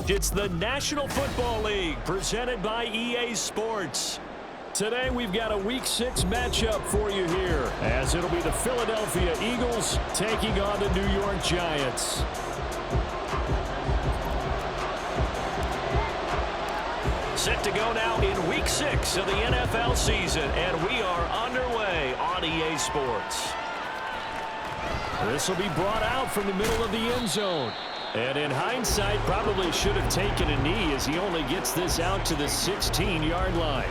It's the National Football League presented by EA Sports. Today we've got a Week 6 matchup for you here, as it'll be the Philadelphia Eagles taking on the New York Giants. Set to go now in Week 6 of the NFL season, and we are underway on EA Sports. This will be brought out from the middle of the end zone. And in hindsight, probably should have taken a knee as he only gets this out to the 16-yard line.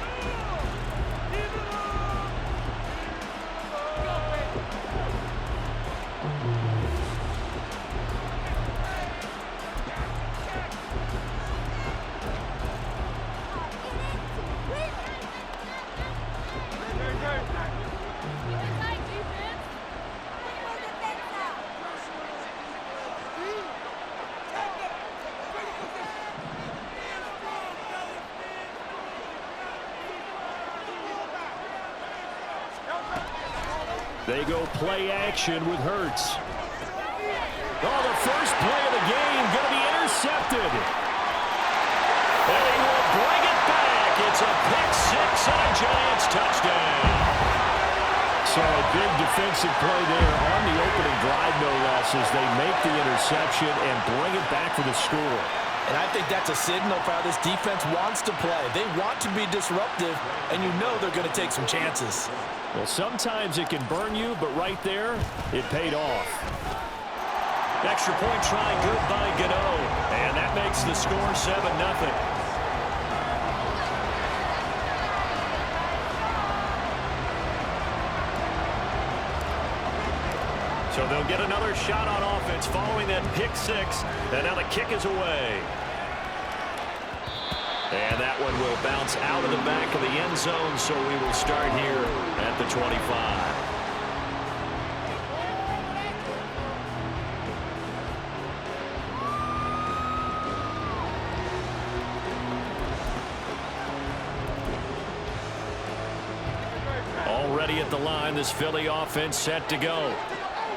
They go play action with Hurts. Oh, the first play of the game going to be intercepted. And he will bring it back. It's a pick six and a Giants touchdown. So a big defensive play there on the opening drive, no less, as they make the interception and bring it back for the score. And I think that's a signal for how this defense wants to play. They want to be disruptive, and you know they're going to take some chances. Well, sometimes it can burn you, but right there, it paid off. Extra point try, good by Gano. And that makes the score 7-0. So they'll get another shot on offense following that pick six. And now the kick is away. And that one will bounce out of the back of the end zone, so we will start here at the 25. Already at the line, this Philly offense set to go.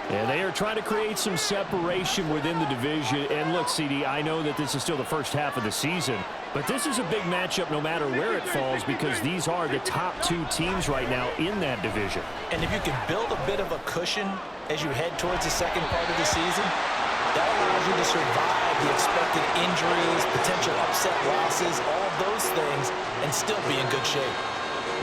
And they are trying to create some separation within the division. And look, CD, I know that this is still the first half of the season, but this is a big matchup no matter where it falls, because these are the top two teams right now in that division. And if you can build a bit of a cushion as you head towards the second part of the season, that allows you to survive the expected injuries, potential upset losses, all those things, and still be in good shape.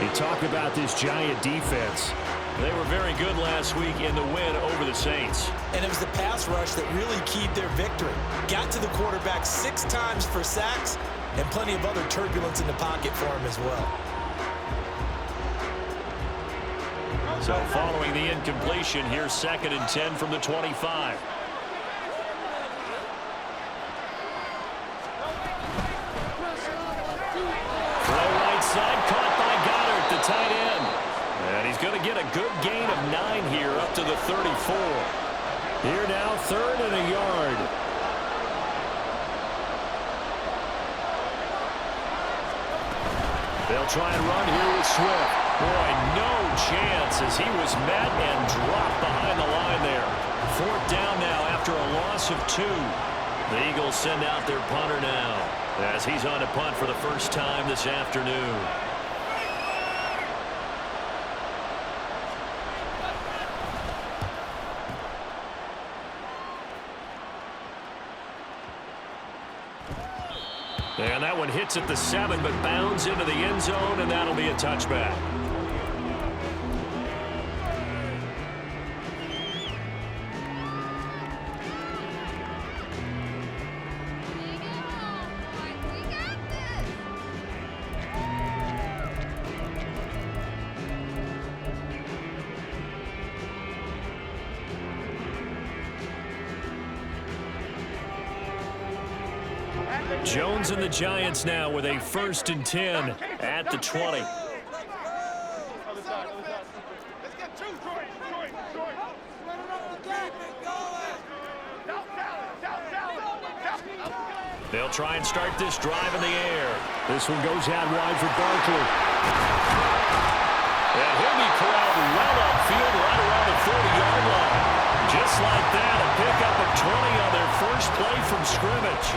You talk about this Giant defense. They were very good last week in the win over the Saints. And it was the pass rush that really keyed their victory. Got to the quarterback 6 times for sacks and plenty of other turbulence in the pocket for him as well. So following the incompletion, here's 2nd and 10 from the 25. Throw right side, caught by Goddard, the tight end. And he's going to get a good gain of 9 here up to the 34. Here now, 3rd and a yard. They'll try and run here with Swift. Boy, no chance as he was met and dropped behind the line there. 4th down now after a loss of 2. The Eagles send out their punter now as he's on a punt for the first time this afternoon. And that one hits at the 7, but bounds into the end zone, and that'll be a touchback. Jones and the Giants now with a 1st and 10 at the 20. They'll try and start this drive in the air. This one goes out wide for Barkley. And he'll be corralled well upfield right around the 40-yard line. Just like that, a pickup of 20 on their first play from scrimmage.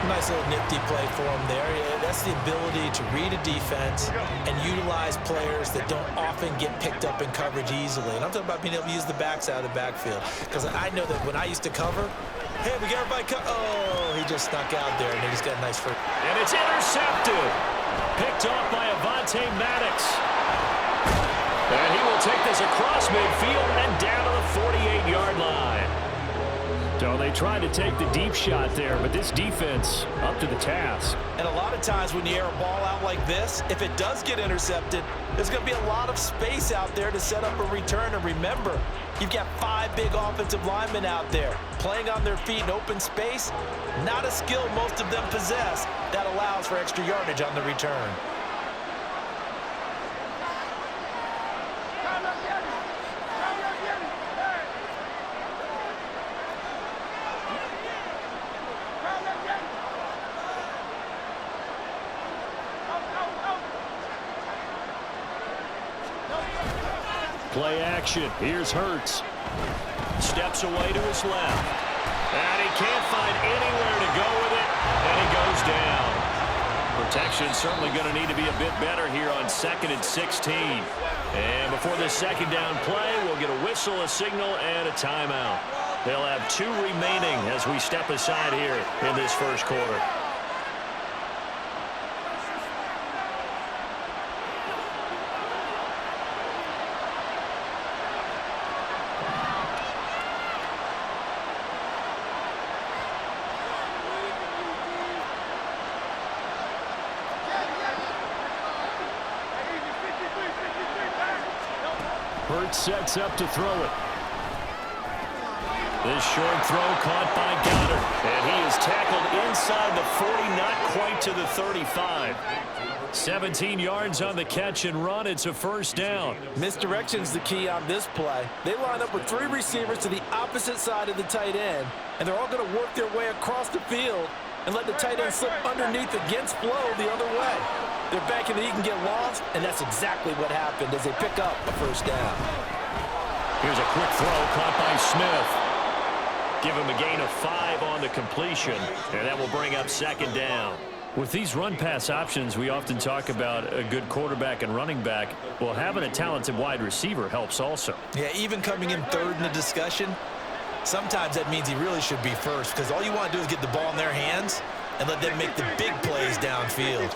Nice little nifty play for him there. That's the ability to read a defense and utilize players that don't often get picked up in coverage easily. And I'm talking about being able to use the backside of the backfield. Because I know that when I used to cover, hey, we got everybody oh, he just snuck out there, and he just got a nice first. And it's intercepted. Picked off by Avonte Maddox. And he will take this across midfield and down to the 48-yard line. So they tried to take the deep shot there, but this defense up to the task. And a lot of times when you air a ball out like this, if it does get intercepted, there's going to be a lot of space out there to set up a return. And remember, you've got 5 big offensive linemen out there playing on their feet in open space. Not a skill most of them possess that allows for extra yardage on the return. Play action. Here's Hurts. Steps away to his left. And he can't find anywhere to go with it. And he goes down. Protection certainly going to need to be a bit better here on 2nd and 16. And before this second down play, we'll get a whistle, a signal, and a timeout. They'll have 2 remaining as we step aside here in this first quarter. Hurts sets up to throw it. This short throw caught by Goddard. And he is tackled inside the 40, not quite to the 35. 17 yards on the catch and run. It's a first down. Misdirection's the key on this play. They line up with 3 receivers to the opposite side of the tight end, and they're all going to work their way across the field and let the tight end slip underneath against flow the other way. They're banking that he can get lost, and that's exactly what happened as they pick up a first down. Here's a quick throw caught by Smith. Give him a gain of 5 on the completion, and that will bring up second down. With these run-pass options, we often talk about a good quarterback and running back. Well, having a talented wide receiver helps also. Yeah, even coming in third in the discussion, sometimes that means he really should be first, because all you want to do is get the ball in their hands and let them make the big plays downfield.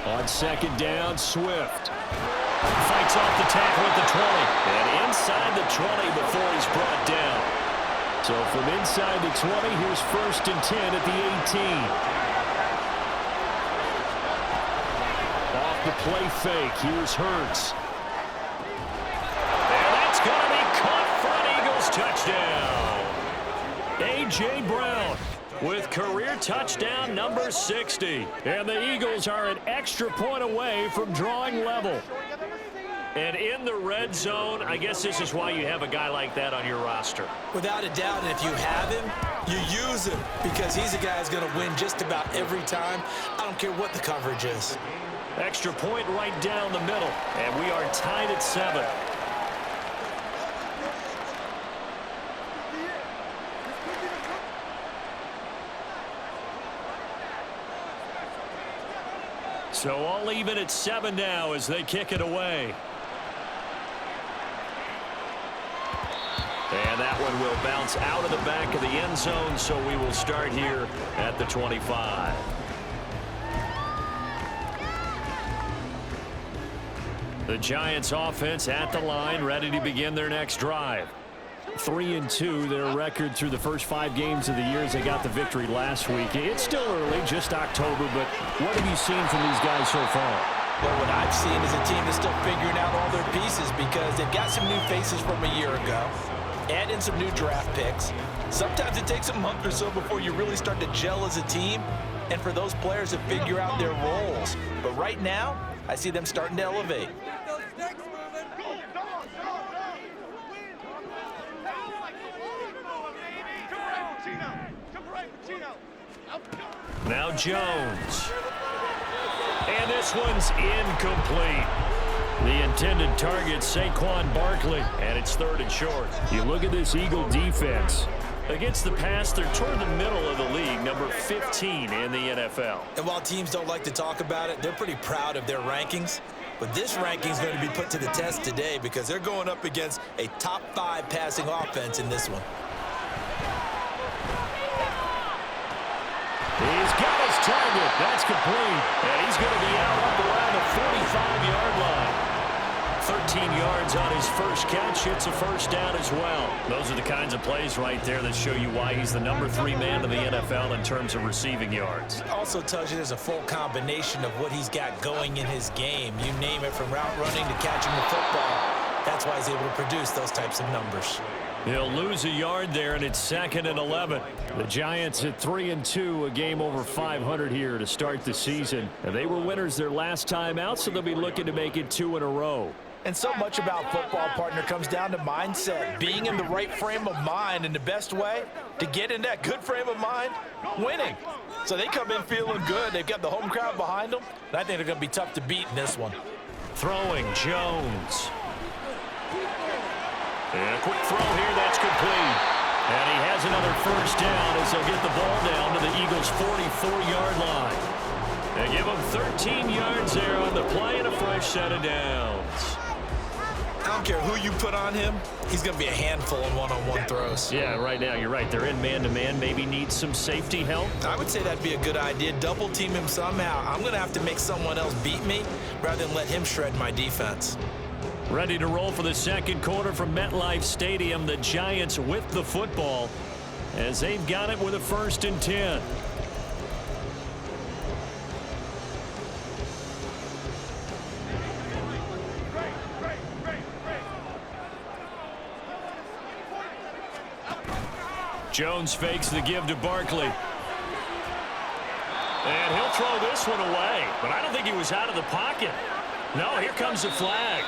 On second down, Swift fights off the tackle at the 20. And inside the 20 before he's brought down. So from inside the 20, here's 1st and 10 at the 18. Off the play fake, here's Hurts. And that's going to be caught for an Eagles touchdown. A.J. Brown with career touchdown number 60. And the Eagles are an extra point away from drawing level. And in the red zone, I guess this is why you have a guy like that on your roster. Without a doubt, and if you have him, you use him, because he's a guy who's going to win just about every time. I don't care what the coverage is. Extra point right down the middle, and we are tied at 7. So all even at 7 now as they kick it away. And that one will bounce out of the back of the end zone, so we will start here at the 25. The Giants offense at the line, ready to begin their next drive. 3-2, their record through the first 5 games of the year as they got the victory last week. It's still early, just October, but what have you seen from these guys so far? Well, what I've seen is a team that's still figuring out all their pieces, because they've got some new faces from a year ago. Add in some new draft picks. Sometimes it takes a month or so before you really start to gel as a team, and for those players to figure out their roles. But right now, I see them starting to elevate. Now Jones. And this one's incomplete. The intended target, Saquon Barkley, and it's 3rd and short. You look at this Eagle defense. Against the pass, they're toward the middle of the league, number 15 in the NFL. And while teams don't like to talk about it, they're pretty proud of their rankings. But this ranking is going to be put to the test today because they're going up against a top 5 passing offense in this one. He's got his target. That's complete. And he's going to be out up around the 45-yard line. 13 yards on his first catch. It's a first down as well. Those are the kinds of plays right there that show you why he's the number 3 man in the NFL in terms of receiving yards. It also tells you there's a full combination of what he's got going in his game. You name it, from route running to catching the football. That's why he's able to produce those types of numbers. He'll lose a yard there, and it's 2nd and 11. The Giants at 3-2, a game over 500 here to start the season. And they were winners their last time out, so they'll be looking to make it 2 in a row. And so much about football, partner, comes down to mindset. Being in the right frame of mind, and the best way to get in that good frame of mind, winning. So they come in feeling good. They've got the home crowd behind them. And I think they're going to be tough to beat in this one. Throwing, Jones. And a quick throw here, that's complete. And he has another first down as they'll get the ball down to the Eagles' 44-yard line. They give him 13 yards there on the play and a fresh set of downs. I don't care who you put on him, he's going to be a handful in one-on-one throws. Yeah, right now, you're right. They're in man-to-man, maybe needs some safety help. I would say that'd be a good idea. Double team him somehow. I'm going to have to make someone else beat me rather than let him shred my defense. Ready to roll for the second quarter from MetLife Stadium. The Giants with the football as they've got it with a 1st and 10. Jones fakes the give to Barkley. And he'll throw this one away. But I don't think he was out of the pocket. No, here comes the flag.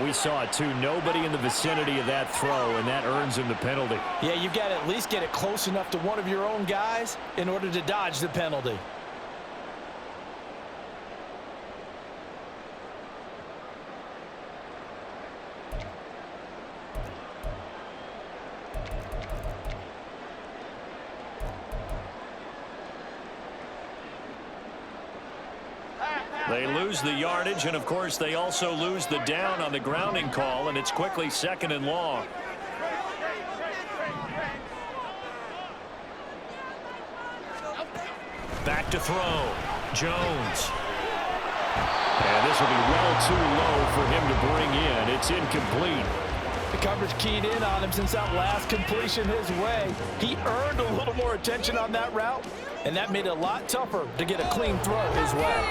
We saw it too. Nobody in the vicinity of that throw, and that earns him the penalty. Yeah, you've got to at least get it close enough to one of your own guys in order to dodge the penalty. They lose the yardage, and of course they also lose the down on the grounding call, and it's quickly 2nd and long. Back to throw. Jones. And this will be well too low for him to bring in. It's incomplete. The coverage keyed in on him since that last completion his way. He earned a little more attention on that route, and that made it a lot tougher to get a clean throw his way.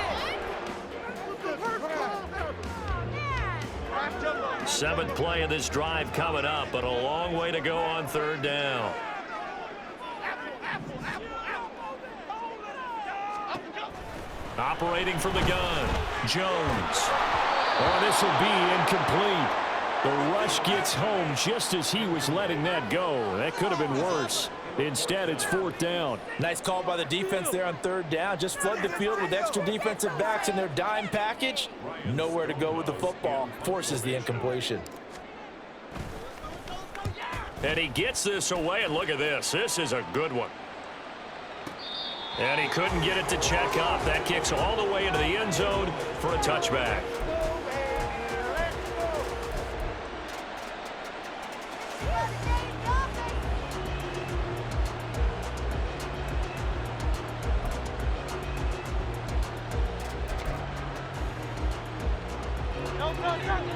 7th play of this drive coming up, but a long way to go on 3rd down. Operating from the gun, Jones. Oh, this will be incomplete. The rush gets home just as he was letting that go. That could have been worse. Instead, it's 4th down. Nice call by the defense there on 3rd down. Just flood the field with extra defensive backs in their dime package. Nowhere to go with the football. Forces the incompletion. And he gets this away, and look at this. This is a good one. And he couldn't get it to check up. That kicks all the way into the end zone for a touchback.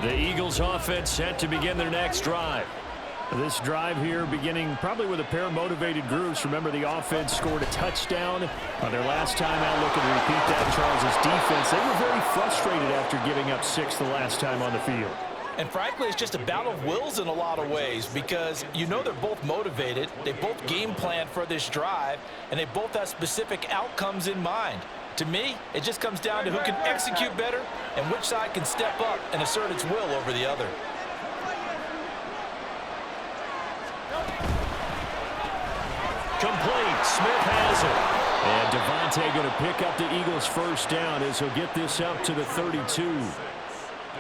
The Eagles offense set to begin their next drive. This drive here beginning probably with a pair of motivated groups. Remember, the offense scored a touchdown on their last time out. Looking to repeat that. Charles' defense, they were very frustrated after giving up 6 the last time on the field. And frankly, it's just a battle of wills in a lot of ways because you know they're both motivated. They both game plan for this drive, and they both have specific outcomes in mind. To me, it just comes down to who can execute better and which side can step up and assert its will over the other. Complete. Smith has it. And Devontae going to pick up the Eagles' first down as he'll get this up to the 32.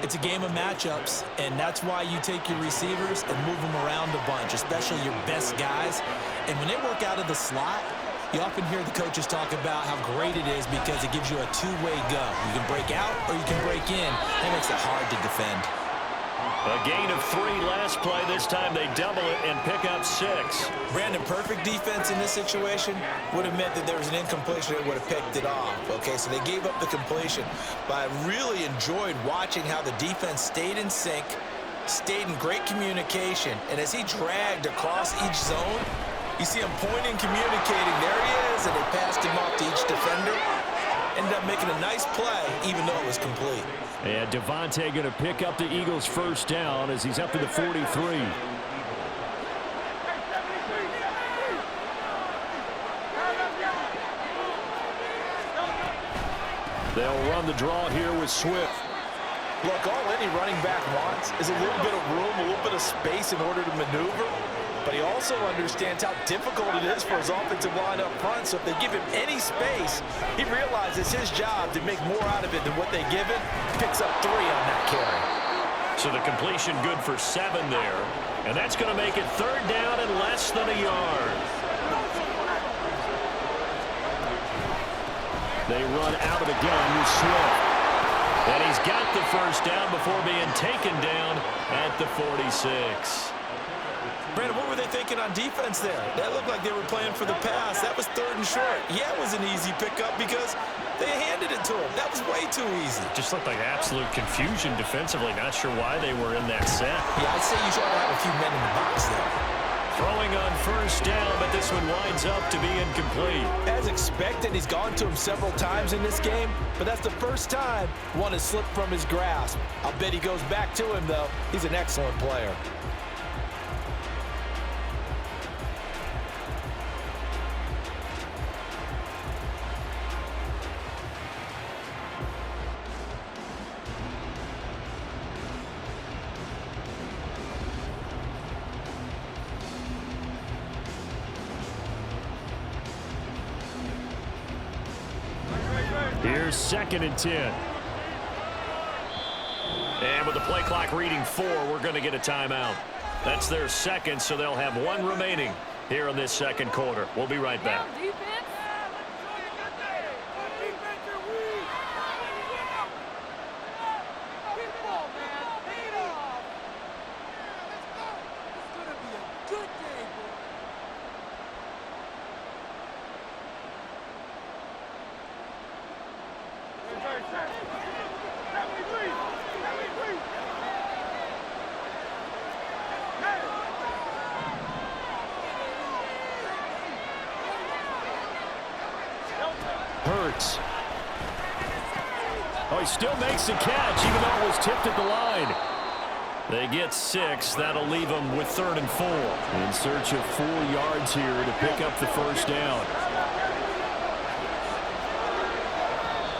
It's a game of matchups, and that's why you take your receivers and move them around a bunch, especially your best guys. And when they work out of the slot, you often hear the coaches talk about how great it is because it gives you a two-way go. You can break out or you can break in. That makes it hard to defend. A gain of 3 last play. This time they double it and pick up 6. Brandon, perfect defense in this situation would have meant that there was an incompletion that would have picked it off. Okay, so they gave up the completion. But I really enjoyed watching how the defense stayed in sync, stayed in great communication. And as he dragged across each zone, you see him pointing, communicating. There he is, and they passed him off to each defender. Ended up making a nice play, even though it was complete. And Devontae going to pick up the Eagles' first down as he's up to the 43. They'll run the draw here with Swift. Look, all any running back wants is a little bit of room, a little bit of space in order to maneuver. But he also understands how difficult it is for his offensive line up front. So if they give him any space, he realizes his job to make more out of it than what they give him. Picks up 3 on that carry. So the completion good for 7 there. And that's going to make it 3rd down and less than a yard. They run out of the gun with Swift. And he's got the first down before being taken down at the 46. Brandon, what were they thinking on defense there? That looked like they were playing for the pass. That was 3rd and short. Yeah, it was an easy pickup because they handed it to him. That was way too easy. Just looked like absolute confusion defensively. Not sure why they were in that set. Yeah, I'd say you should have a few men in the box there. Throwing on first down, but this one winds up to be incomplete. As expected, he's gone to him several times in this game, but that's the first time one has slipped from his grasp. I'll bet he goes back to him, though. He's an excellent player. Here's 2nd and 10. And with the play clock reading 4, we're going to get a timeout. That's their second, so they'll have 1 remaining here in this second quarter. We'll be right back. Hurts. Oh, he still makes the catch, even though it was tipped at the line. They get 6. That'll leave them with 3rd and 4. In search of 4 yards here to pick up the first down.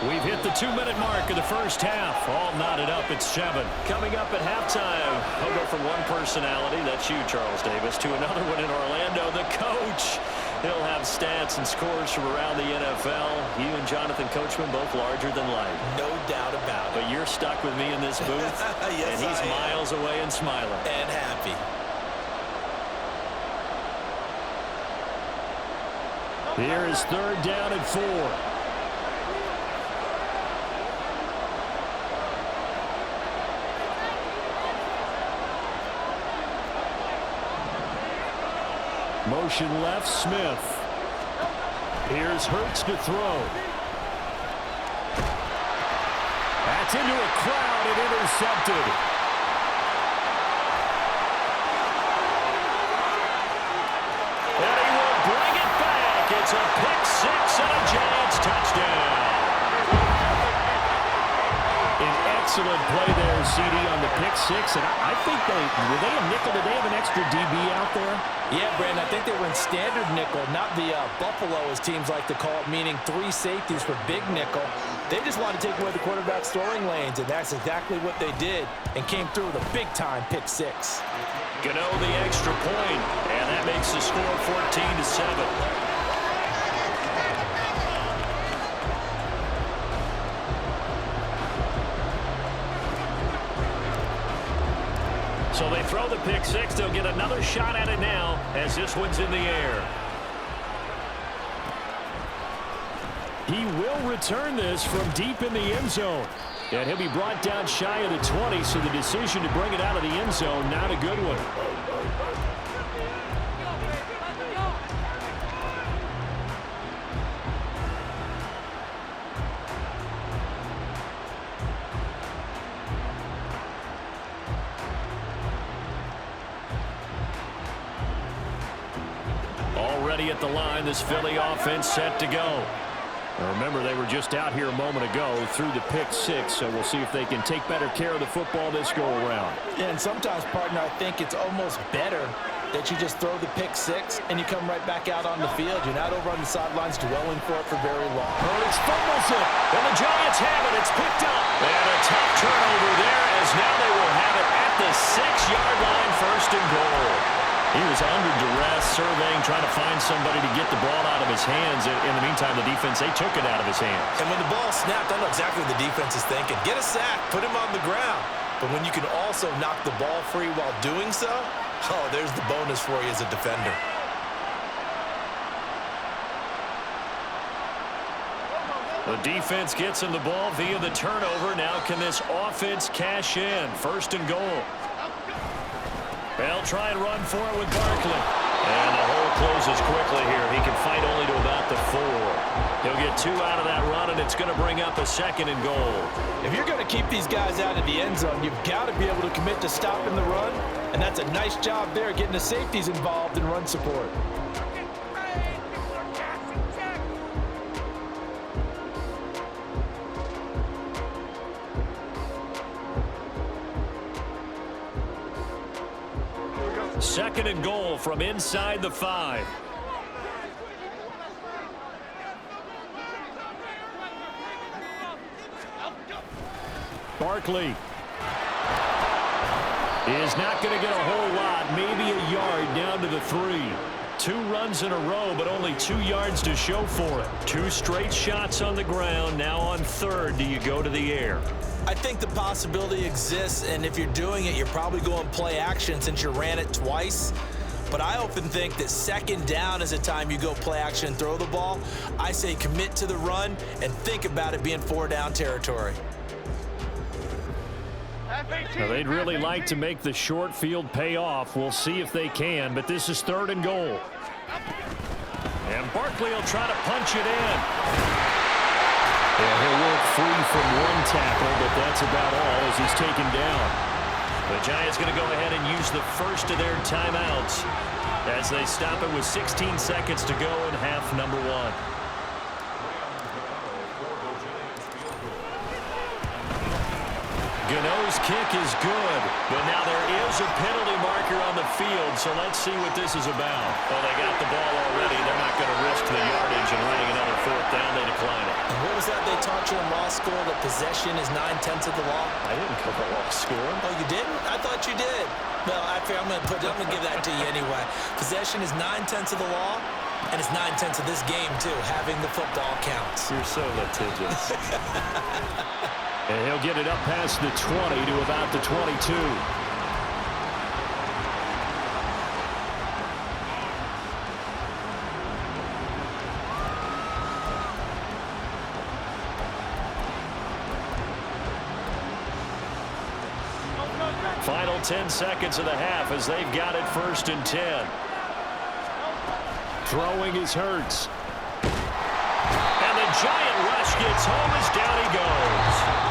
We've hit the 2-minute mark of the first half. All knotted up at 7. Coming up at halftime, I'll go from one personality, that's you, Charles Davis, to another one in Orlando, the coach. He'll have stats and scores from around the NFL. You and Jonathan Coachman both larger than life. No doubt about it. But you're stuck with me in this booth, yes, and he's miles away and smiling. And happy. Here is 3rd down and 4. Motion left, Smith. Here's Hurts to throw. That's into a crowd and intercepted. And he will bring it back. It's a pick 6 and a Giants touchdown. An excellent play there, CD, on the pick 6. And I think were they a nickel? Did they have an extra DB out there? Yeah, Brandon, I think they were in standard nickel, not the Buffalo, as teams like to call it, meaning 3 safeties for big nickel. They just wanted to take away the quarterback's throwing lanes, and that's exactly what they did, and came through with a big-time pick 6. Gano the extra point, and that makes the score 14-7. So they throw the pick six. They'll get another shot at it now as this one's in the air. He will return this from deep in the end zone. And he'll be brought down shy of the 20, so the decision to bring it out of the end zone, not a good one. Already at the line, this Philly offense set to go. Now remember, they were just out here a moment ago through the pick six, so we'll see if they can take better care of the football this go-around. Yeah, and sometimes, partner, I think it's almost better that you just throw the pick six and you come right back out on the field. You're not over on the sidelines dwelling for it for very long. Hurts fumbles it, and the Giants have it. It's picked up. And a tough turnover there, as now they will have it at the 6-yard line, first and goal. He was under duress, surveying, trying to find somebody to get the ball out of his hands. In the meantime, the defense, they took it out of his hands. And when the ball snapped, I know exactly what the defense is thinking. Get a sack, put him on the ground. But when you can also knock the ball free while doing so, oh, there's the bonus for you as a defender. The defense gets him the ball via the turnover. Now can this offense cash in? First and goal. They'll try and run for it with Barkley. And the hole closes quickly here. He can fight only to about the 4. He'll get 2 out of that run, and it's going to bring up a second and goal. If you're going to keep these guys out of the end zone, you've got to be able to commit to stopping the run. And that's a nice job there, getting the safeties involved in run support. Second and goal from inside the 5. Barkley is not going to get a whole lot, maybe a yard down to the 3. 2 runs in a row, but only 2 yards to show for it. 2 straight shots on the ground. Now on third, do you go to the air? I think the possibility exists, and if you're doing it, you're probably going play action since you ran it twice. But I often think that second down is a time you go play action and throw the ball. I say commit to the run and think about it being 4-down territory. Now, they'd really like to make the short field pay off. We'll see if they can, but this is third and goal. And Barkley will try to punch it in. Yeah, he'll work free from one tackle, but that's about all as he's taken down. The Giants going to go ahead and use the first of their timeouts as they stop it with 16 seconds to go in half number 1. Gano's kick is good, but now there is a penalty marker on the field, so let's see what this is about. Well, they got the ball already. They're not going to risk the yardage and running another 4th down. They decline it. And what was that they taught you in law school, that possession is 9/10 of the law? I didn't cover law school. Oh, you didn't? I thought you did. Well, I'm going to give that to you anyway. Possession is 9/10 of the law, and it's 9/10 of this game, too. Having the football counts. You're so litigious. And he'll get it up past the 20 to about the 22. Final 10 seconds of the half as they've got it 1st and 10. Throwing is Hurts. And the giant rush gets home as down he goes.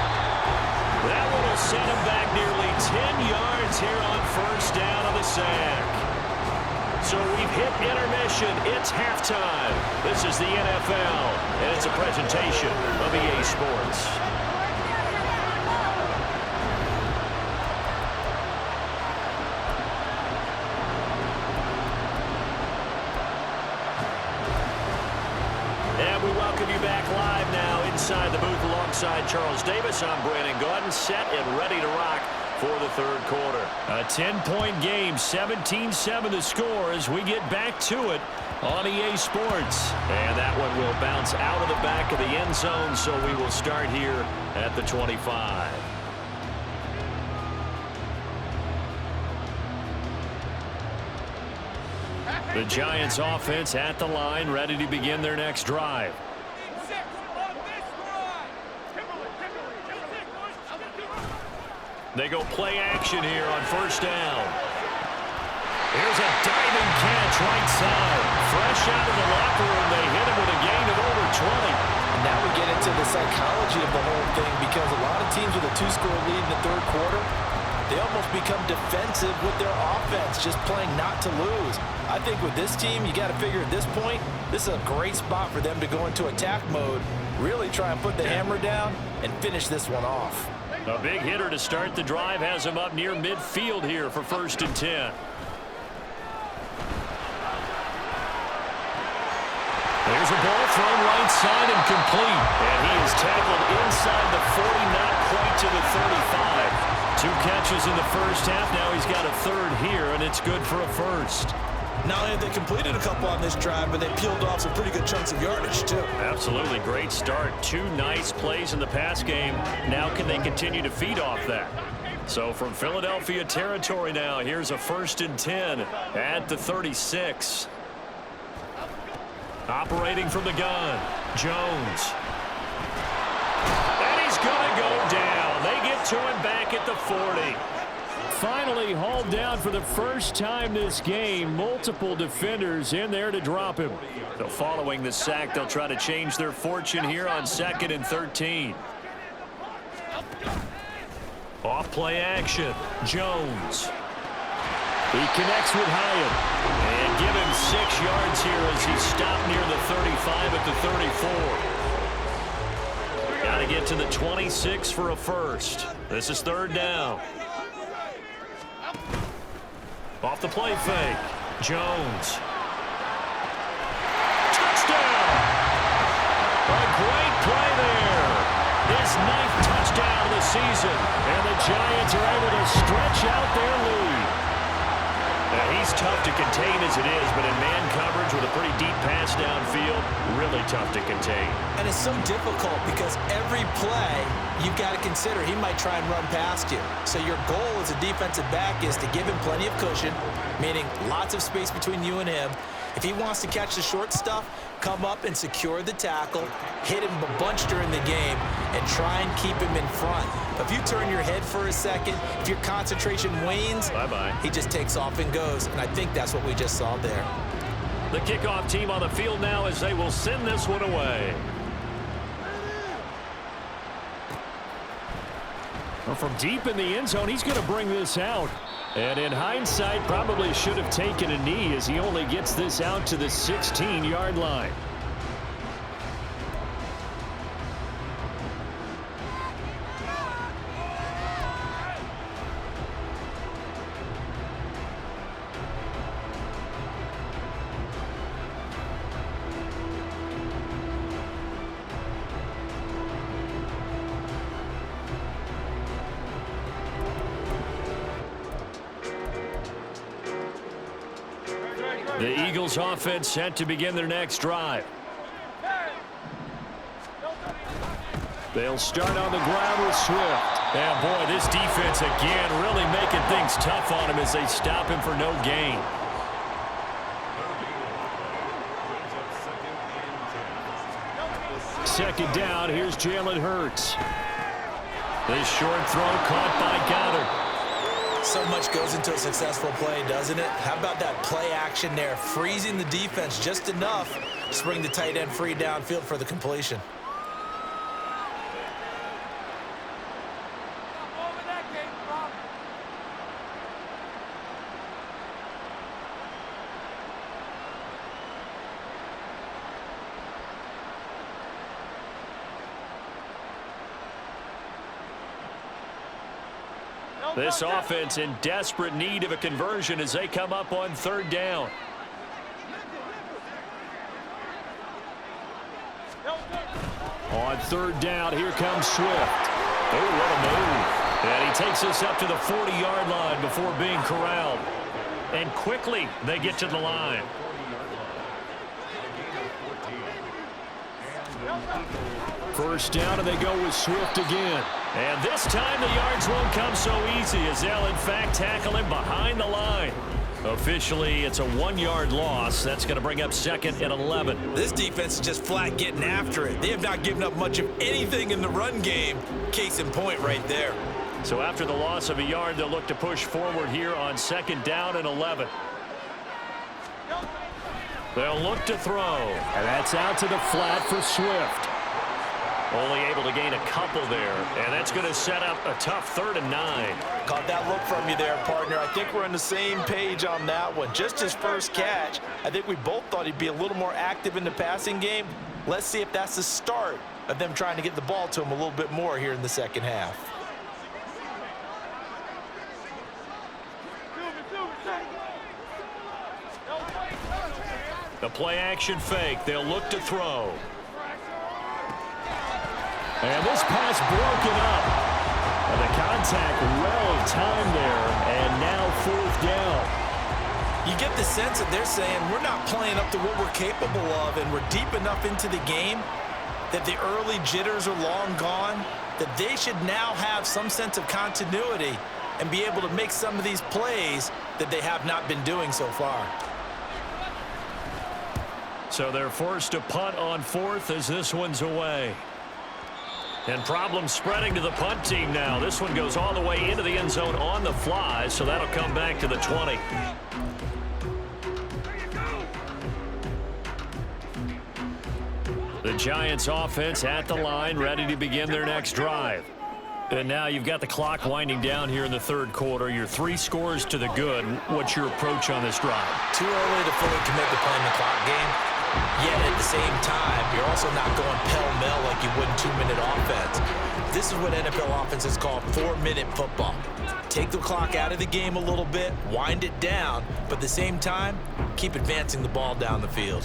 That one will set him back nearly 10 yards here on 1st down on the sack. So we've hit intermission. It's halftime. This is the NFL, and it's a presentation of EA Sports. And we welcome you back live now inside the booth alongside Charles Davis. I'm Brandon Gordon, set and ready to rock for the 3rd quarter. A 10-point game, 17-7 the score as we get back to it on EA Sports. And that one will bounce out of the back of the end zone, so we will start here at the 25. The Giants offense at the line, ready to begin their next drive. They go play action here on first down. Here's a diving catch right side. Fresh out of the locker room, they hit him with a gain of over 20. And now we get into the psychology of the whole thing, because a lot of teams with a 2-score lead in the third quarter, they almost become defensive with their offense, just playing not to lose. I think with this team, you got to figure at this point, this is a great spot for them to go into attack mode, really try and put the hammer down and finish this one off. A big hitter to start the drive has him up near midfield here for 1st and 10. There's a ball thrown right side and complete. And he is tackled inside the 40, not quite to the 35. 2 catches in the first half. Now he's got a third here, and it's good for a first. Not only have they completed a couple on this drive, but they peeled off some pretty good chunks of yardage, too. Absolutely great start. 2 nice plays in the pass game. Now can they continue to feed off that? So from Philadelphia territory now, here's a 1st and 10 at the 36. Operating from the gun, Jones. And he's going to go down. They get to him back at the 40. Finally hauled down for the first time this game. Multiple defenders in there to drop him. So following the sack, they'll try to change their fortune here on 2nd and 13. Off play action, Jones. He connects with Hyatt. And give him 6 yards here as he stopped near the 35 at the 34. Got to get to the 26 for a first. This is 3rd down. Off the play fake, Jones. Touchdown! A great play there. His 9th touchdown of the season. And the Giants are able to stretch out their lead. Now, he's tough to contain as it is, but in man coverage with a pretty deep pass downfield, really tough to contain. And it's so difficult because every play you've got to consider he might try and run past you. So your goal as a defensive back is to give him plenty of cushion, meaning lots of space between you and him. If he wants to catch the short stuff, come up and secure the tackle, hit him a bunch during the game, and try and keep him in front. But if you turn your head for a second, if your concentration wanes, he just takes off and goes. And I think that's what we just saw there. The kickoff team on the field now as they will send this one away. Well, from deep in the end zone, he's going to bring this out. And in hindsight, probably should have taken a knee as he only gets this out to the 16-yard line. The Eagles offense set to begin their next drive. They'll start on the ground with Swift. And boy, this defense again really making things tough on him as they stop him for no gain. Second down, here's Jalen Hurts. This short throw caught by Goddard. So much goes into a successful play, doesn't it? How about that play action there, freezing the defense just enough to bring the tight end free downfield for the completion. This offense in desperate need of a conversion as they come up on 3rd down. On 3rd down, here comes Swift. Oh, what a move. And he takes us up to the 40-yard line before being corralled. And quickly, they get to the line. First down, and they go with Swift again. And this time the yards won't come so easy as they'll, in fact, tackle him behind the line. Officially, it's a 1-yard loss. That's going to bring up 2nd and 11. This defense is just flat getting after it. They have not given up much of anything in the run game. Case in point right there. So after the loss of a yard, they'll look to push forward here on 2nd down and 11. They'll look to throw. And that's out to the flat for Swift. Only able to gain a couple there. And that's going to set up a tough 3rd and 9. Caught that look from you there, partner. I think we're on the same page on that one. Just his first catch. I think we both thought he'd be a little more active in the passing game. Let's see if that's the start of them trying to get the ball to him a little bit more here in the second half. The play-action fake. They'll look to throw. And this pass broken up. And the contact well-timed there. And now 4th down. You get the sense that they're saying we're not playing up to what we're capable of, and we're deep enough into the game that the early jitters are long gone, that they should now have some sense of continuity and be able to make some of these plays that they have not been doing so far. So they're forced to punt on 4th as this one's away. And problems spreading to the punt team now. This one goes all the way into the end zone on the fly, so that'll come back to the 20. The Giants offense at the line, ready to begin their next drive. And now you've got the clock winding down here in the 3rd quarter. You're 3 scores to the good. What's your approach on this drive? Too early to fully commit to playing the clock game. Yet at the same time, you're also not going pell-mell like you would in 2-minute offense. This is what NFL offenses call 4-minute football. Take the clock out of the game a little bit, wind it down, but at the same time, keep advancing the ball down the field.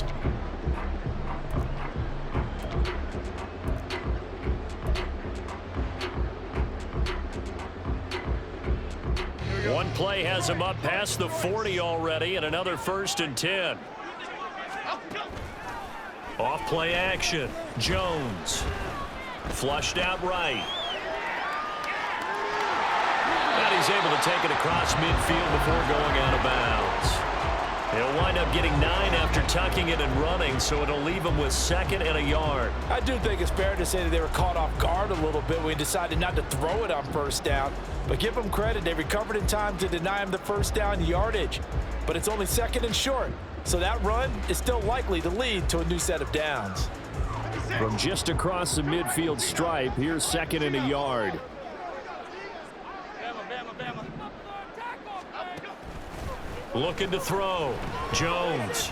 One play has him up past the 40 already, and another 1st and 10. Off play action. Jones. Flushed out right. And he's able to take it across midfield before going out of bounds. He'll wind up getting 9 after tucking it and running, so it'll leave him with 2nd and a yard. I do think it's fair to say that they were caught off guard a little bit when we decided not to throw it on 1st down. But give them credit. They recovered in time to deny him the 1st down yardage. But it's only 2nd and short. So that run is still likely to lead to a new set of downs. From just across the midfield stripe, here's 2nd and a yard. Looking to throw. Jones.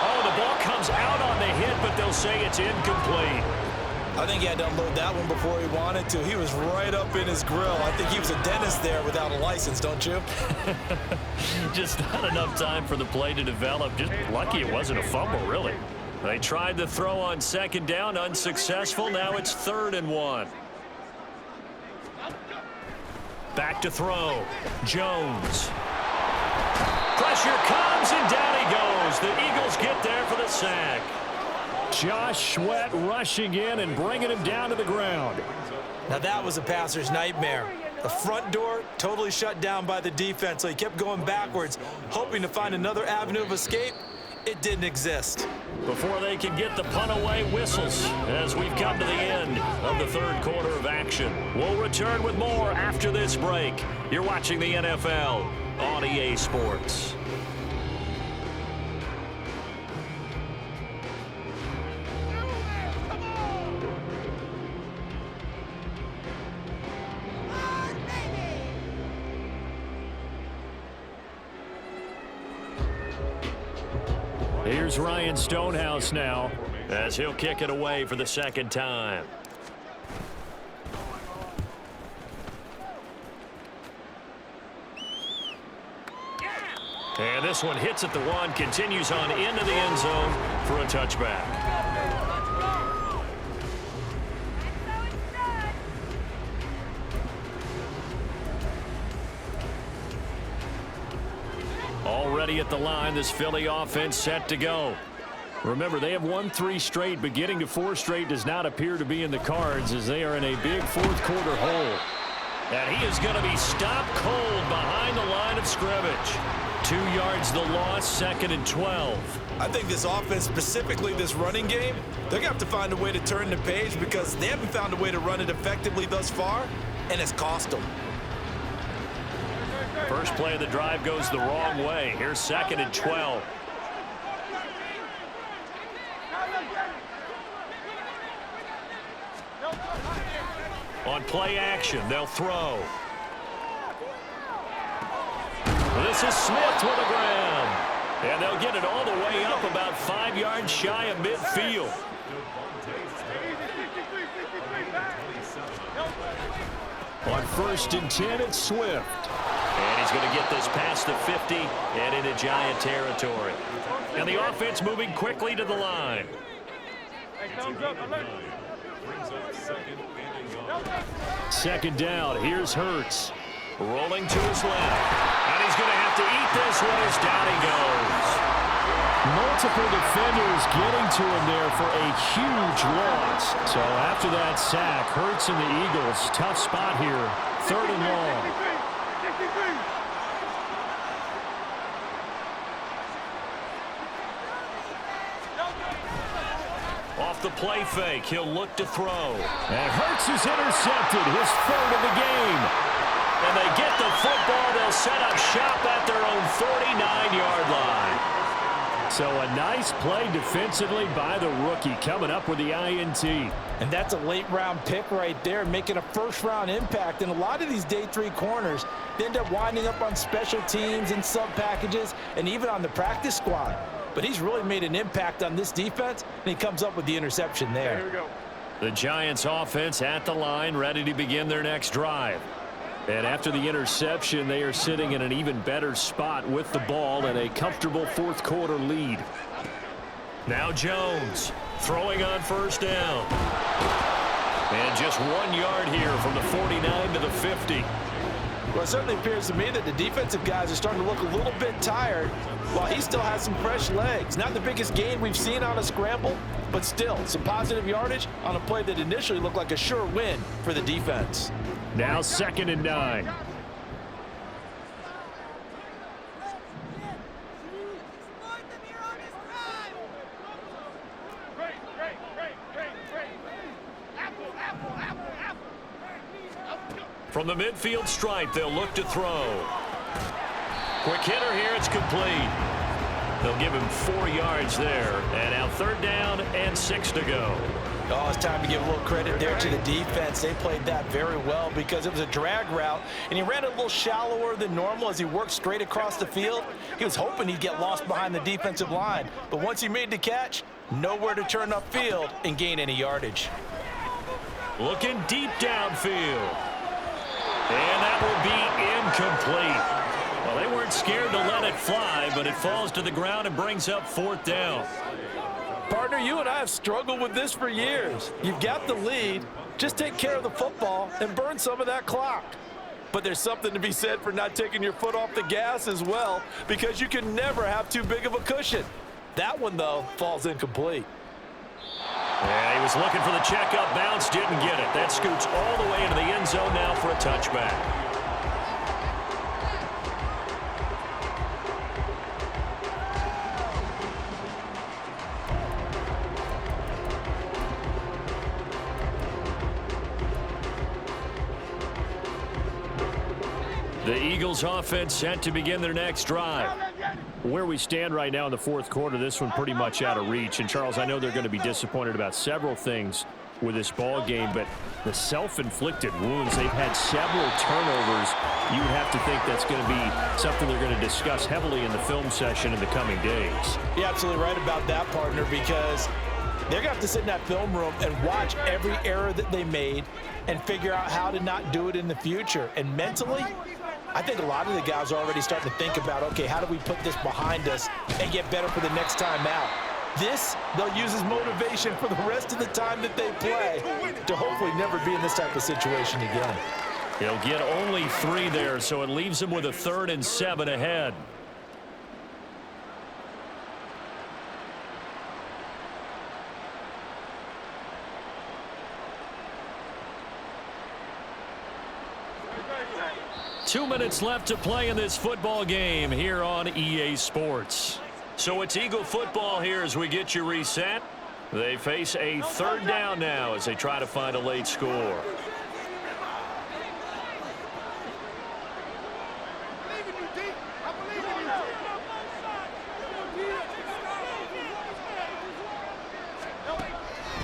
Oh, the ball comes out on the hit, but they'll say it's incomplete. I think he had to unload that one before he wanted to. He was right up in his grill. I think he was a dentist there without a license, don't you? Just not enough time for the play to develop. Just lucky it wasn't a fumble, really. They tried to throw on 2nd down, unsuccessful. Now it's 3rd and 1. Back to throw. Jones. Pressure comes, and down he goes. The Eagles get there for the sack. Josh Sweat rushing in and bringing him down to the ground. Now that was a passer's nightmare. The front door totally shut down by the defense, so he kept going backwards, hoping to find another avenue of escape. It didn't exist. Before they can get the punt away, whistles as we've come to the end of the 3rd quarter of action. We'll return with more after this break. You're watching the NFL on EA Sports. Here's Ryan Stonehouse now as he'll kick it away for the 2nd time. And this one hits at the 1, continues on into the end zone for a touchback. Already at the line, this Philly offense set to go. Remember, they have won 3 straight, but getting to 4 straight does not appear to be in the cards as they are in a big 4th quarter hole. And he is going to be stopped cold behind the line of scrimmage. 2 yards the loss, 2nd and 12. I think this offense, specifically this running game, they're going to have to find a way to turn the page because they haven't found a way to run it effectively thus far, and it's cost them. First play of the drive goes the wrong way. Here's 2nd and 12. On play action, they'll throw. This is Smith with a grab. And they'll get it all the way up about 5 yards shy of midfield. On 1st and 10, it's Swift. And he's going to get this past the 50 and into Giant territory. And the offense moving quickly to the line. Second down, here's Hurts. Rolling to his left. And he's going to have to eat this one as down he goes. Multiple defenders getting to him there for a huge loss. So after that sack, Hurts and the Eagles, tough spot here. 3rd and long. Off the play fake, he'll look to throw. And Hurts is intercepted, his 3rd of the game. And they get the football. They'll set up shop at their own 49-yard line. So a nice play defensively by the rookie, coming up with the INT. And that's a late-round pick right there, making a first-round impact. And a lot of these day 3 corners, they end up winding up on special teams and sub-packages and even on the practice squad. But he's really made an impact on this defense, and he comes up with the interception there. Here we go. The Giants offense at the line, ready to begin their next drive. And after the interception, they are sitting in an even better spot with the ball and a comfortable 4th quarter lead. Now Jones throwing on 1st down. And just 1 yard here from the 49 to the 50. Well, it certainly appears to me that the defensive guys are starting to look a little bit tired while he still has some fresh legs. Not the biggest gain we've seen on a scramble, but still some positive yardage on a play that initially looked like a sure win for the defense. Now 2nd and 9. From the midfield stripe, they'll look to throw. Quick hitter here, it's complete. They'll give him 4 yards there. And now 3rd down and 6 to go. Oh, it's time to give a little credit there to the defense. They played that very well because it was a drag route, and he ran it a little shallower than normal as he worked straight across the field. He was hoping he'd get lost behind the defensive line, but once he made the catch, nowhere to turn upfield and gain any yardage. Looking deep downfield. And that will be incomplete. Well, they weren't scared to let it fly, but it falls to the ground and brings up 4th down. Partner, you and I have struggled with this for years. You've got the lead. Just take care of the football and burn some of that clock. But there's something to be said for not taking your foot off the gas as well, because you can never have too big of a cushion. That one, though, falls incomplete. Yeah, he was looking for the checkup bounce, didn't get it. That scoots all the way into the end zone now for a touchback. The Eagles offense set to begin their next drive. Where we stand right now in the 4th quarter, this one pretty much out of reach. And, Charles, I know they're going to be disappointed about several things with this ball game, but the self-inflicted wounds, they've had several turnovers. You would have to think that's going to be something they're going to discuss heavily in the film session in the coming days. You're absolutely right about that, partner, because they're going to have to sit in that film room and watch every error that they made and figure out how to not do it in the future. And mentally, I think a lot of the guys are already starting to think about, okay, how do we put this behind us and get better for the next time out? This, they'll use as motivation for the rest of the time that they play to hopefully never be in this type of situation again. He'll get only 3 there, so it leaves him with a 3rd and 7 ahead. 2 minutes left to play in this football game here on EA Sports. So it's Eagle football here as we get you reset. They face a third down now as they try to find a late score.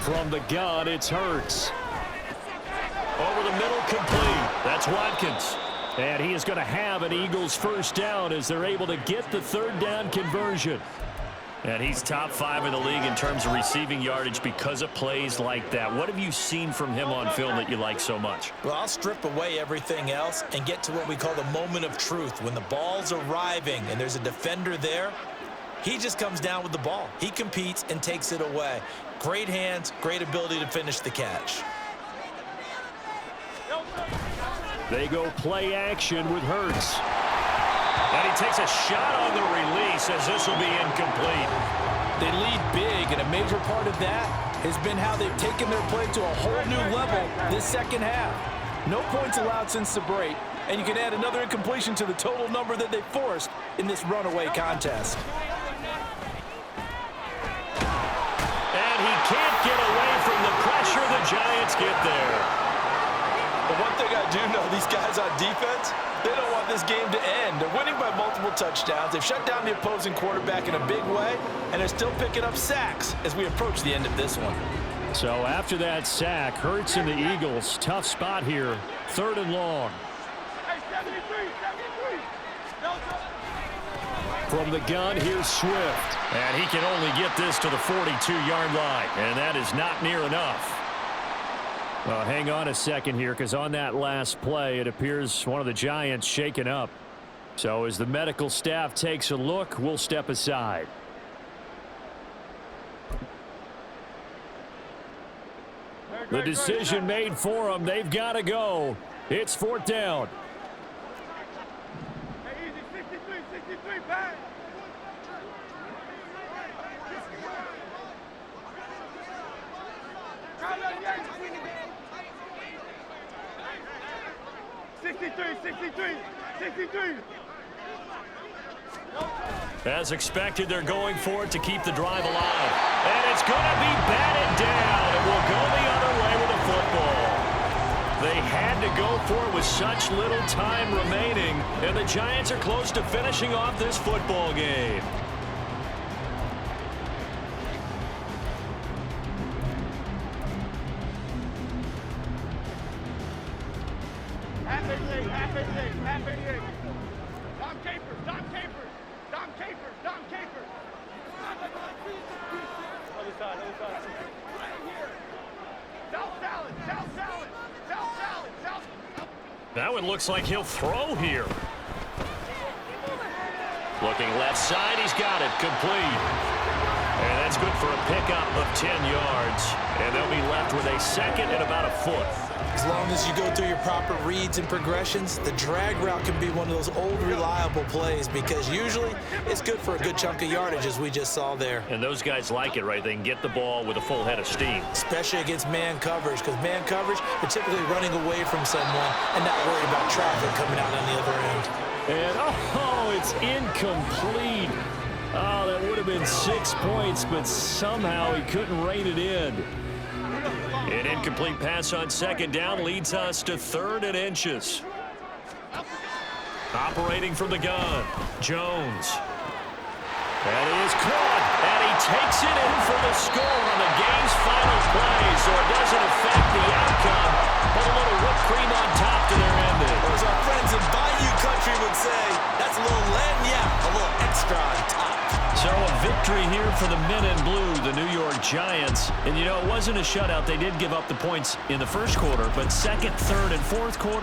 From the gun, it's Hurts. Over the middle, complete. That's Watkins. And he is going to have an Eagles first down as they're able to get the third down conversion. And he's top 5 in the league in terms of receiving yardage because of plays like that. What have you seen from him on film that you like so much? Well, I'll strip away everything else and get to what we call the moment of truth. When the ball's arriving and there's a defender there, he just comes down with the ball. He competes and takes it away. Great hands, great ability to finish the catch. They go play action with Hurts. And he takes a shot on the release as this will be incomplete. They lead big, and a major part of that has been how they've taken their play to a whole new level this second half. No points allowed since the break, and you can add another incompletion to the total number that they forced in this runaway contest. And he can't get away from the pressure. The Giants get there. But one thing I do know, these guys on defense, they don't want this game to end. They're winning by multiple touchdowns. They've shut down the opposing quarterback in a big way, and they're still picking up sacks as we approach the end of this one. So after that sack, Hurts and the Eagles, tough spot here, 3rd and long. From the gun, here's Swift. And he can only get this to the 42-yard line, and that is not near enough. Well, hang on a second here, because on that last play, it appears one of the Giants shaken up. So as the medical staff takes a look, we'll step aside. The decision made for them. They've got to go. It's 4th down. Easy, 63, back. As expected, they're going for it to keep the drive alive. And it's going to be batted down. It will go the other way with the football. They had to go for it with such little time remaining, and the Giants are close to finishing off this football game. That one looks like he'll throw here. Looking left side, he's got it, complete. And that's good for a pickup of 10 yards. And they'll be left with a 2nd and about a 4th. As long as you go through your proper reads and progressions, the drag route can be one of those old reliable plays because usually it's good for a good chunk of yardage as we just saw there. And those guys like it, right? They can get the ball with a full head of steam. Especially against man coverage, because man coverage, they're typically running away from someone and not worried about traffic coming out on the other end. And, oh, it's incomplete. Oh, that would have been 6 points, but somehow he couldn't rein it in. An incomplete pass on 2nd down leads us to 3rd and inches. Operating from the gun, Jones. That is caught, and he takes it in for the score on the game's final play, so it doesn't affect the outcome, but a little whipped cream on top to their ending. Or as our friends in Bayou Country would say, that's a little lagniappe, a little extra on top. So a victory here for the men in blue, the New York Giants. And, you know, it wasn't a shutout. They did give up the points in the first quarter, but 2nd, 3rd, and 4th quarter,